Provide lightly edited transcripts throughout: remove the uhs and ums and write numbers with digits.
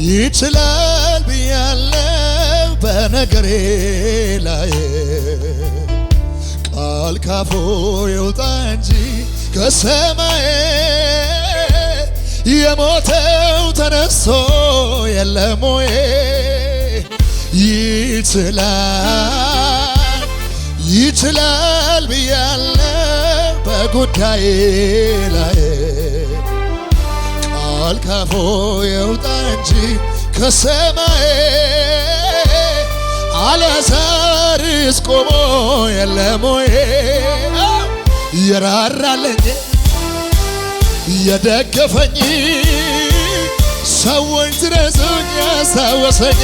ይችላል ብያለሁ በነገሬ ላይ ቃል ካፉ ይውጣ እንጂ ከሰማይ የሞተው ተነስቶ የለም ወይ? ይችላል ብያለሁ በጉዳዬ ላይ ቃል ካፉ ይውጣ እንጂ ከሰማይ አልዓዛርስ ቆሞ የለም ወይ? የራራልኝ የደገፈኝ ሰዎች ድረሱኝ ያስታወሰኝ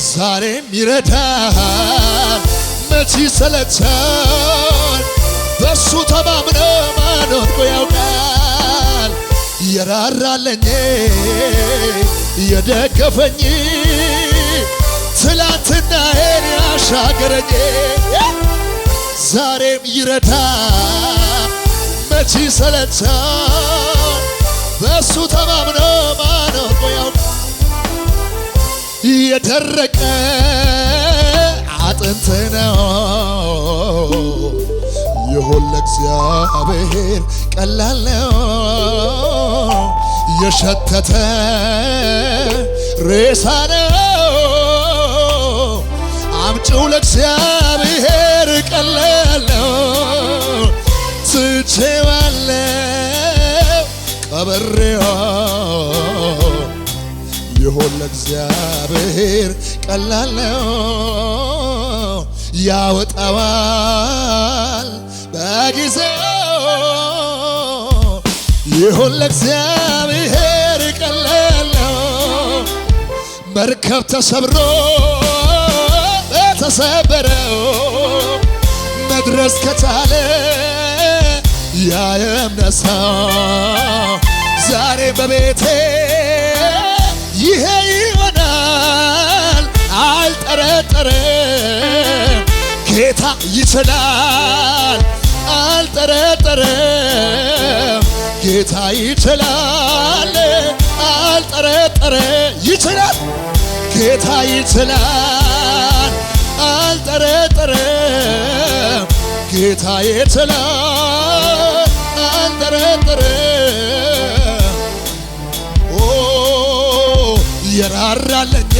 ዛሬም ይረዳል መች ይሰለቻል በሱ ተማምኖ ማኖር እኮ ያውቃል። የራራልኝ የደገፈኝ ትላንትናዬን ያሻገረኝ ዛሬም ይረዳል መች ይሰለቻል በሱ ተማምኖ ማኖር እኮ ያውቃል። የደረቀ አጥንት ነው ይሁን ለእግዚአብሔር ቀላል ነው። የሸተተ ሬሳ ነው አምጪው ለእግዚአብሔር ቀላል ነው። ትቼዋለሁ ቀብሬው ይሁን ለእግዚአብሔር ቀላል ነው። ያወጣዋል በጊዜው ይሁን ለእግዚአብሔር ቀላል ነው። መርከብ ተሰብሮ በተሰበረው መድረስ ከቻለ ያ የእምነት ሰው ዛሬ በቤቴ ይሄ ይሆናል አልጠረጠርም። ጌታ ይችላል አልጠረጠርም። ጌታ ይችላል አልጠረጠርም። ይችላል ጌታ ይችላል አልጠረጠርም። ጌታ ይችላል አልጠረጠርም። የራራልኝ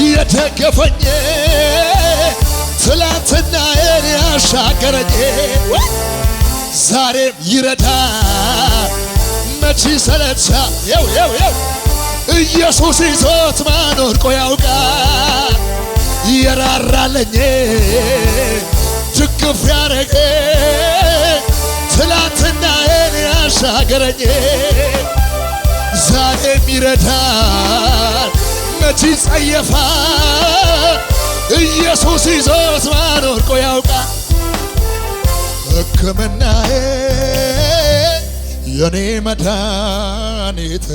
የደገፈኝ ትላንትናዬን ያሻገረኝ ዛሬም ይረዳል መች ይሰለቻል። ኢየሱስ ይዞት ማኖር እኮ ያውቃል። የራራልኝ ድግፍ ያረገ ትላንትናዬን ያሻገረኝ ዛሬም ይረዳል መች ይጸየፋል። ኢየሱስ ይዞት ማኖር እኮ ያውቃል። ሕክምናዬ የኔ መድኃኒት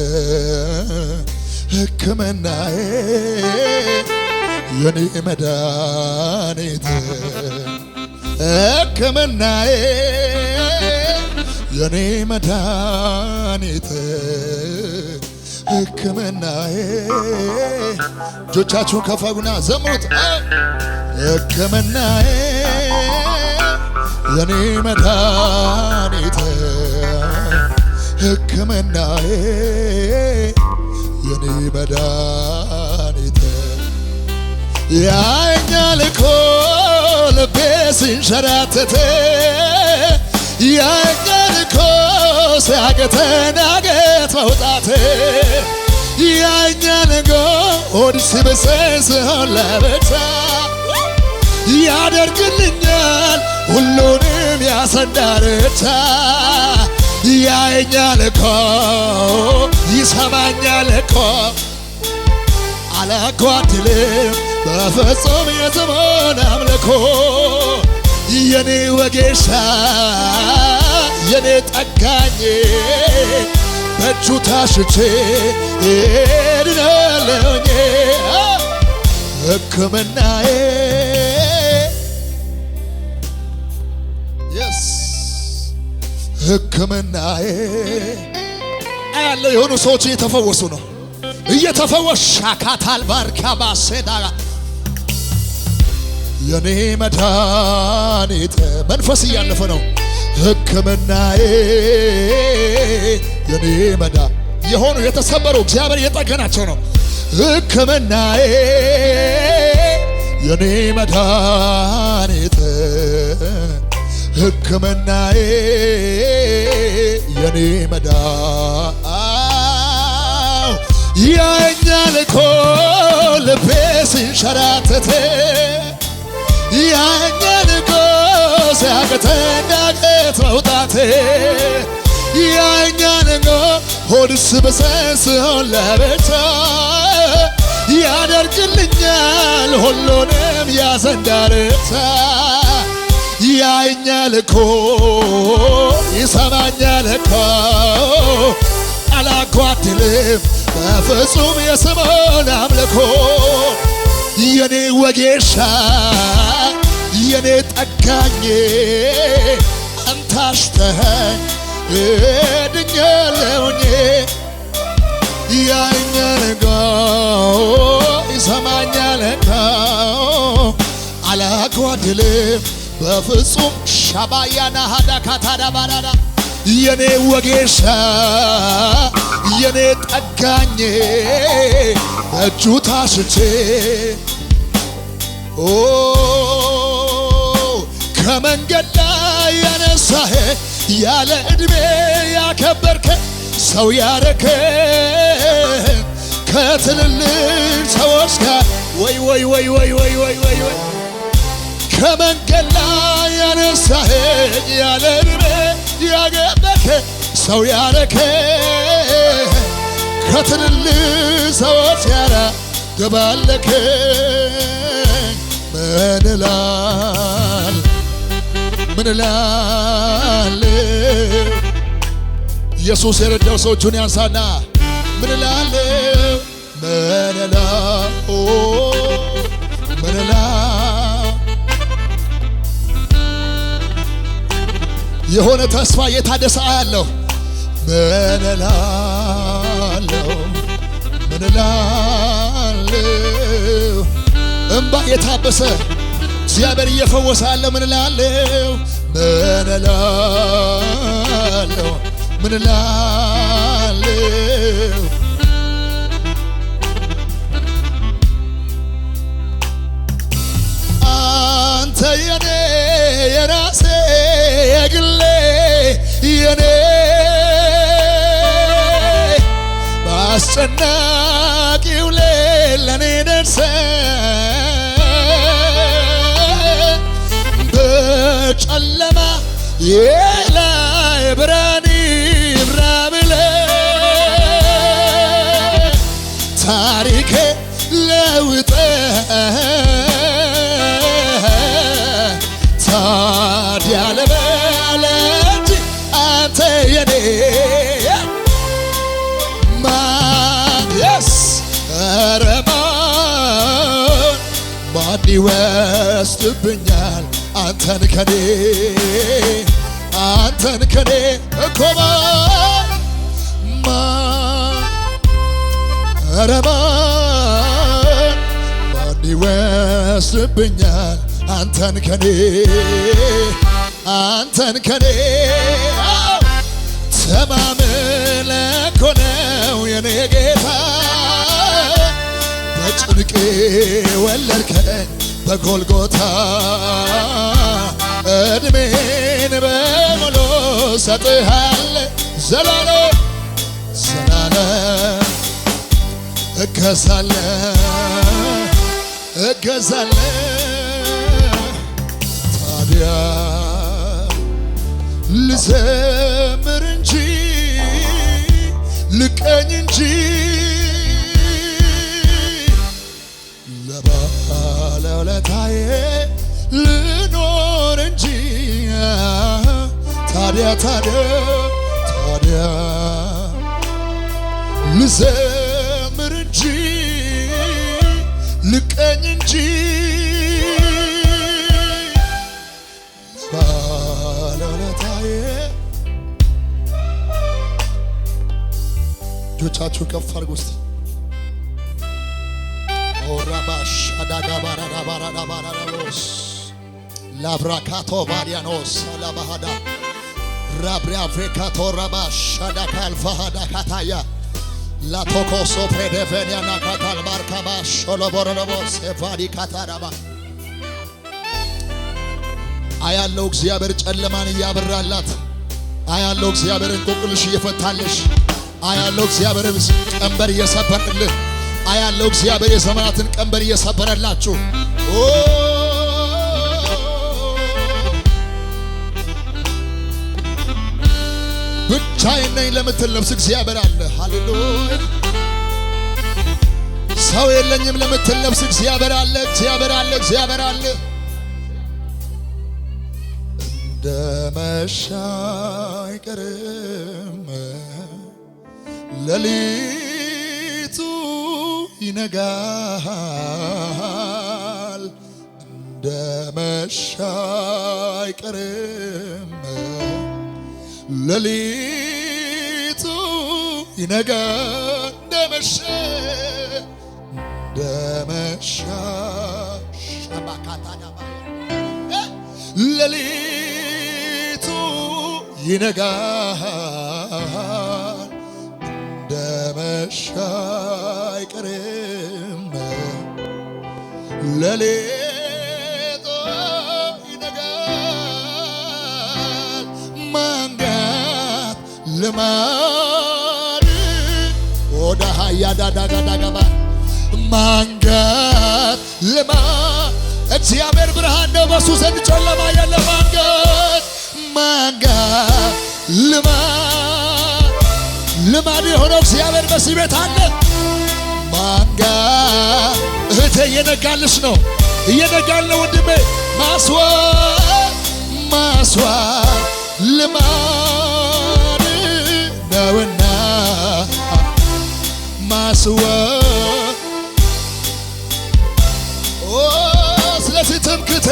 ሕክምናዬ የኔ መድኃኒት ሕክምናዬ የኔ መድኃኒት ሕክምናዬ እጆቻችሁን ከፍ አድርጉና ዘምሩት። ሕክምናዬ የኔ መድኃኒት ሕክምናዬ የኔ መድኃኒት ያየኛል እኮ ልቤ ሲንሸራተት ያየኛል እኮ ሲያቅተን አንገት መውጣት ያየኛል እኮ ሆድ ሲብሰኝ ስሆን ለብቻ ያደርግልኛል ሁሉንም ያሰናርቻ ያየኛል እኮ ይሰማኛል እኮ አላጓድልም በፍጹም የዘመን አምልኮ የኔ ወጌሻ የኔ ጠጋኝ በእጁ ታሽቼ እድናለሁኝ ሕክምናዬ ሕክምናዬ ያለው የሆኑ ሰዎች እየተፈወሱ ነው። እየተፈወሽ ሻካታል ባርካባ ሴዳ የኔ መድኃኒት መንፈስ እያለፈ ነው። ሕክምናዬ የኔ የሆኑ የተሰበሩ እግዚአብሔር እየጠገናቸው ነው። ሕክምናዬ የኔ መድኃኒት ሕክምናዬ የኔ ያኛል እኮ ልቤ ሲንሸራተት ያኛል እኮ ሲያቅተኝ ዳገት መውጣት ያኛል እኮ ሆድስ ብሰስሆን ለብቻ ያደርግልኛል ሁሉንም ያዘንዳርታ ያኛል እኮ ይሰማኛል እኮ አላጓድልም በፍጹም የስሙን አምልኮ የኔ ወጌሻ የኔ ጠጋኝ አንተ አሽተኸኝ ድኛለሁኝ ያኛል እኮ ይሰማኛል እኮ አላጓድልም በፍጹም ሻባያና ሃዳ ካታዳ ባዳዳ የኔ ወጌሻ የኔ ጠጋኝ እጁ ታሽቼ ከመንገድ ላይ ያነሳህ ያለ ዕድሜ ያከበርከ ሰው ያረከ ከትልልቅ ሰዎች ጋር ወይ ወይ ወይ ወይ ወይ ወይ ወይ ወይ ከመንገድ ላይ ያነሳህ ያለ ዕድሜ ያከበርከ ሰው ያረከ ከትልልቅ ሰዎች ጋር ገባለከ ምን እላለሁ ኢየሱስ የረዳው ሰው እጁን ያንሳና ምን እላለሁ የሆነ ተስፋ የታደሰ አያለሁ ምን እላለሁ እምባ የታበሰ እግዚአብሔር እየፈወሰ ያለ ምን እላለሁ አንተ የኔ የራሴ የግሌ የኔ በአስጨናቂው ለኔ ደርሰ በጨለማ የላይ ብርሃን ይብራ ብለህ ታሪኬ ለውጠህ ታዲያ ልበል እንጂ አንተ የኔ ኧረ ማን ይወስድብኛል አንተን ከኔ እኮ ኧረ ማን ይወስድብኛል አንተን ከኔ ተማምለህ እኮ ነው የኔ ጌታ በጭንቄ ወለድከኝ በጎልጎታ ዕድሜን በሙሉ ሰጥሃለሁ ዘላለም እገዛለሁ ታዲያ ልዘምር እንጂ ልቀኝ እንጂ ለባለውለታዬ ልኖር እንጂ ታዲያ ልዘምር እንጂ ልቀኝ እንጂ ለባለውለታዬ እጆቻችሁ ከፍ አድርጉ እስቲ። ኦራባሽ አዳጋባራባራባራባራቦስ ላብራካቶ ቫሪያኖስ አላባሃዳ ራብሪያ ቬካቶ ራባሽ አዳካልፋሃዳ ካታያ ላቶኮሶ ፕሬደቨኒያና ካታል ማርካባሽ ኦሎቦሮቦስ ኤቫዲ ካታራባ አያለው እግዚአብሔር ጨለማን እያበራላት አያለው እግዚአብሔር እንቆቅልሽ እየፈታለሽ አያለው እግዚአብሔር ቀንበር እየሰበረልህ አያለው እግዚአብሔር የዘመናትን ቀንበር እየሰበረላችሁ ብቻዬን ነኝ ለምትል ነፍስ እግዚአብሔር አለ። ሃሌሉያ ሰው የለኝም ለምትል ነፍስ እግዚአብሔር አለ። እግዚአብሔር አለ። እግዚአብሔር አለ። እንደመሻ አይቀርም ሌሊቱ ይነጋል። እንደመሻ አይቀርም ሌሊቱ ይነጋል። እንደመሻ ሌሊቱ ይነጋል። እንደመሻ አይቀርም ሌሊቱ ይነጋል። ማንጋት ልማድ ወደ ሃያዳዳጋዳጋባ ማንጋት ልማድ እግዚአብሔር ብርሃን ነው፣ በሱ ዘንድ ጨለማ የለም። ማንጋት ልማድ የሆነው እግዚአብሔር በዚህ ቤት አለ። ማንጋት እህቴ እየነጋልሽ ነው፣ እየነጋል ነው ወንድሜ። ማስዋብ ልማድ ነውና ማስዋብ ስለዚህ ትምክቴ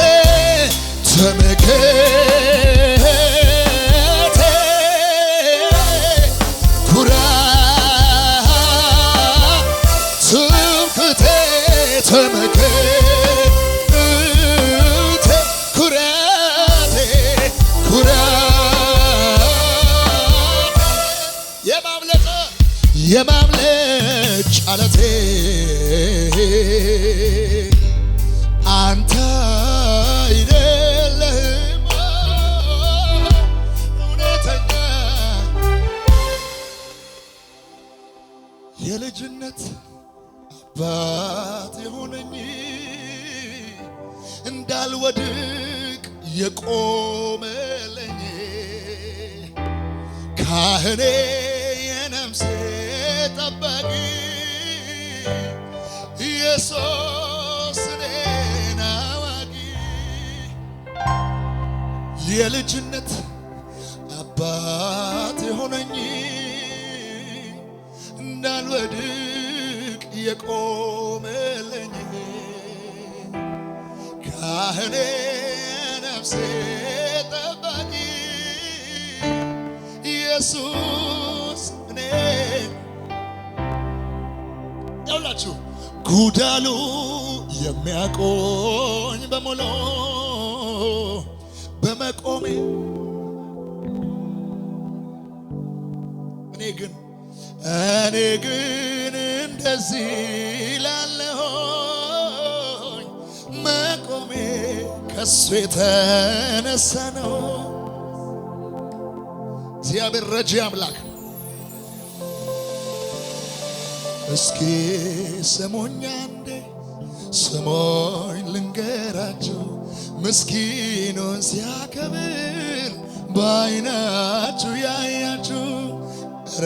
የማምለጫ ዓለቴ አንተ አይደለህም እውነተኛ የልጅነት አባት የሆነኝ እንዳልወድቅ የቆመልኝ ካህኔ የነፍሴ ጠባቂ ኢየሱስ እኔን አዋቂ የልጅነት አባት የሆነኝ እንዳልወድቅ የቆመልኝ ካህኔ ነፍሴ ጠባቂ ኢየሱስ እኔ ያውላችሁ ጉዳሉ የሚያቆኝ በሙሉ በመቆሜ እኔ ግን እንደዚህ ላለሁኝ መቆሜ ከሱ የተነሳ ነው። እግዚአብሔር ረጂ አምላክ እስኪ ስሙኝ አንዴ ስሙኝ ልንገራችሁ ምስኪኑን ሲያከብር በዓይናችሁ ያያችሁ ኧረ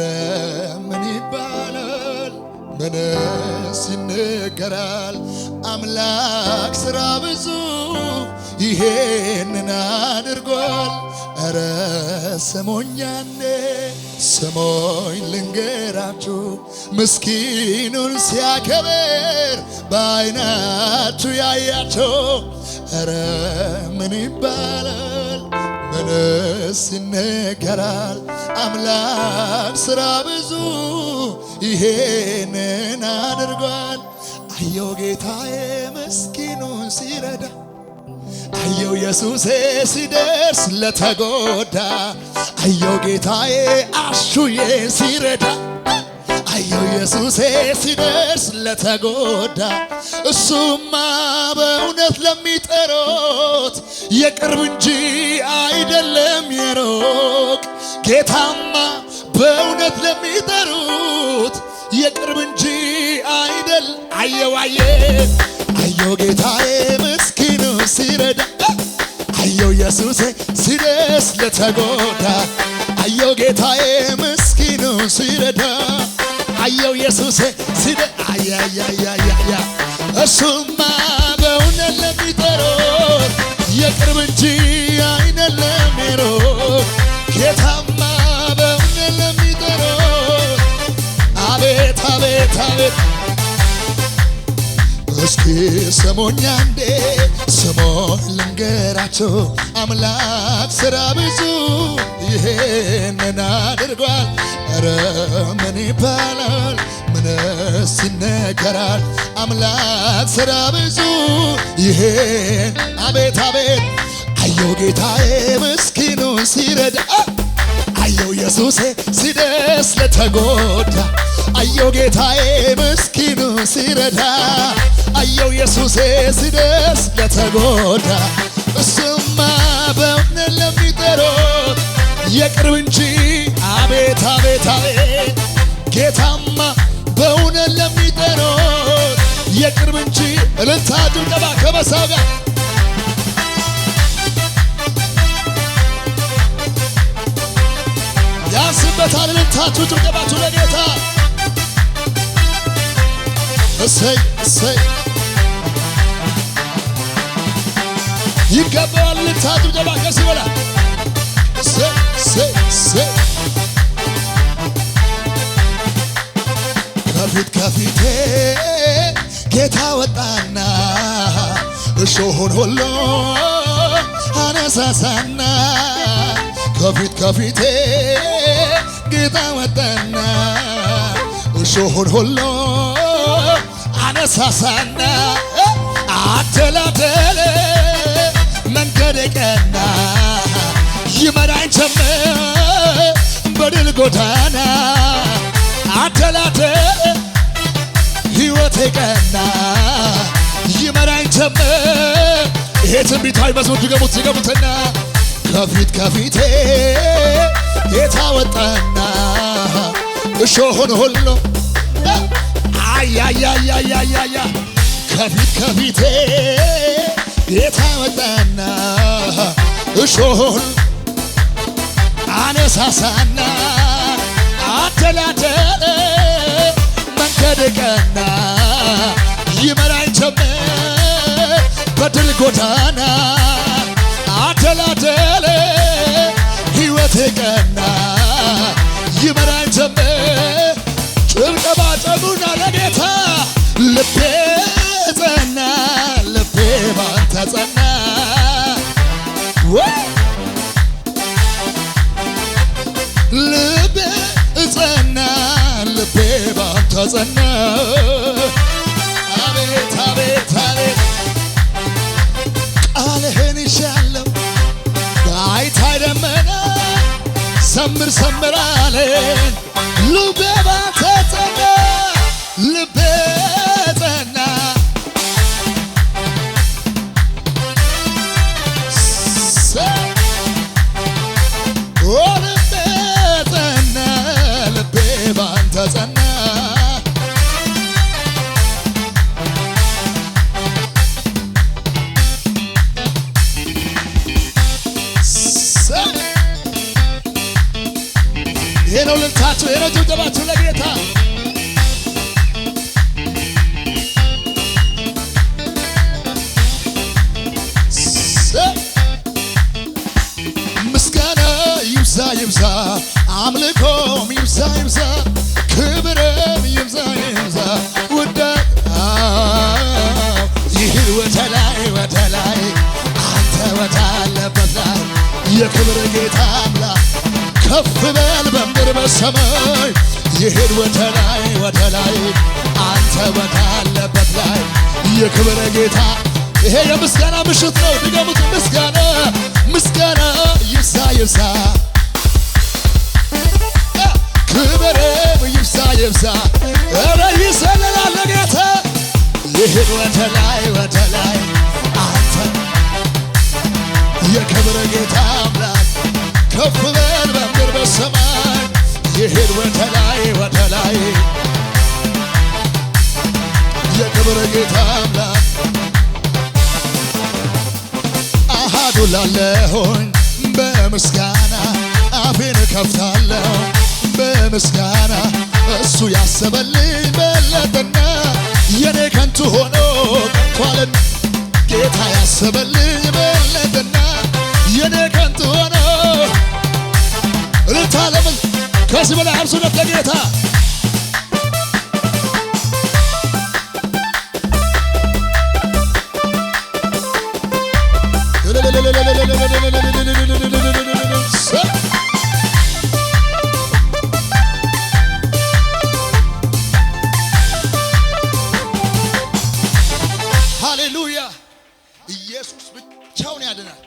ምን ይባላል ምንስ ይነገራል አምላክ ሥራ ብዙ ይሄንን አድርጓል። ኧረ ስሙኝ አንዴ ስሙኝ ልንገራችሁ ምስኪኑን ሲያከብር በዓይናችሁ ያያችሁ ኧረ ምን ይባላል ምንስ ይነገራል አምላክ ሥራ ብዙ ይሄንን አድርጓል። አየው ጌታዬ ምስኪኑን ሲረዳ፣ አየው ኢየሱሴ ሲደርስ ለተጎዳ፣ አየው ጌታዬ አሹዬ ሲረዳ፣ አየው ኢየሱሴ ሲደርስ ለተጎዳ። እሱማ በእውነት ለሚጠሩት የቅርብ እንጂ አይደለም የሩቅ። ጌታማ በእውነት ለሚጠሩት የቅርብ እንጂ አይደል። አየው አየው ጌታዬ ምስኪኑ ሲረዳ፣ አየው ኢየሱሴ ሲደርስ ለተጎዳ፣ አየው ጌታዬ ምስኪኑ ሲረዳ፣ አየው ኢየሱሴ ሲደርስ አያያያያያ። እሱማ በእውነት ለሚጠሩት የቅርብ እንጂ አይደለም የሩቅ። ጌታማ በእውነት ለሚጠሩት አቤት አቤት አቤት። እስኪ ስሙኝ አንዴ ስሙን ልንገራችሁ፣ አምላክ ሥራ ብዙ ይሄንን አድርጓል። ኧረ ምን ይባላል ምንስ ይነገራል? አምላክ ሥራ ብዙ ይሄን አቤት አቤት። አየው ጌታዬ ምስኪኑን ሲረዳ፣ አየው ኢየሱሴ ሲደርስ ለተጎዳ፣ አየው ጌታዬ ምስኪኑን ሲረዳ፣ አየው ኢየሱሴ ሲደርስ ለተጎዳ። እሱማ በእውነት ለሚጠሩት የቅርብ እንጂ አቤት አቤት አቤት። ጌታማ በእውነት ለሚጠሩት የቅርብ እንጂ እልልታ ጭብጨባ ከበሳው ጋር ያንስበታል። እልልታችሁ ጭብጨባችሁ ለጌታ እሰይ እሰይ ይገባዋል። እልልታ ጭብጨባ ከዚህ በላይ እሰይ እሰይ እሰይ። ከፊት ከፊቴ ጌታ ወጣና እሾሁን ሁሉ አነሳሳና፣ ከፊት ከፊቴ ጌታ ወጣና እሾሁን ሁሉ አነሳሳና፣ አደላደለ መንገድ ቀና ይመራኝ ጀመር በድል ጎዳና፣ አደላደለ ሕይወቴ ቀና ይመራኝ ጀመር። ይሄ ትንቢታዊ መዝሙር ድገሙትና ከፊት ከፊቴ ጌታ ወጣና እሾሁን ሁሉ አያያያያያያ፣ ከፊት ከፊቴ ጌታ ወጣና እሾሁን አነሳሳና፣ አደላደለ መንገድ ቀና ይመራኝ ጀመር በድል ጎዳና፣ አደላደለ ሕይወቴ ቀና ይመራኝ ጀመር። ጭብጨባ ጨሙና ለጌታ ልቤ ጸና ልቤ ባንተ ጸና፣ ልቤ ጸና ልቤ ባንተ ጸና። አቤት አቤት አቤት ቃልህን ይሻለው አይታይ ደመና ሰምር ሰምር አለን ልቤ ባንተ ጸና ልቤ ጸና ልቤ ጸና ልቤ ባንተ ጸና። ይሄ ነው እልልታችሁ፣ ይሄ ነው ጭብጨባችሁ ለጌታ። ምስጋና ይብዛ ይብዛ፣ አምልኮም ይብዛ ይብዛ፣ ክብርም ይብዛ ይብዛ፣ ይህን ወደ ላይ አንተ ወዳለበት ላይ የክብር ጌታ አምላክ ከፍ በል በምድር በሰማይ ይሄድ ወደ ላይ ወደ ላይ አንተ ወዳለበት ላይ የክብር ጌታ ይሄ የምስጋና ምሽት ነው። ድገሙት። ምስጋና ምስጋና ይብዛ ይብዛ ክብርም ይብዛ ይብዛ ኧረ ይሰለላል ጌታ ይሄድ ወደ ላይ ወደ ላይ አንተ የክብር ጌታ አምላክ ከፍ በል በምድር በሰማይ ይሄድ ወደ ላይ ወደ ላይ የክብር ጌታ አምላክ አሃዱ ላለሆኝ በምስጋና አፌን ከፍታለሁ በምስጋና እሱ ያሰበልኝ በለጠና የኔ ከንቱ ሆኖ ቀርቷልና ጌታ ያሰበልኝ በለጠና የኔ ከንቱ ሆኖ ልታለም ከዚህ በላይ አብሱነት ለጌታ ሃሌሉያ ኢየሱስ ብቻውን ያድናል።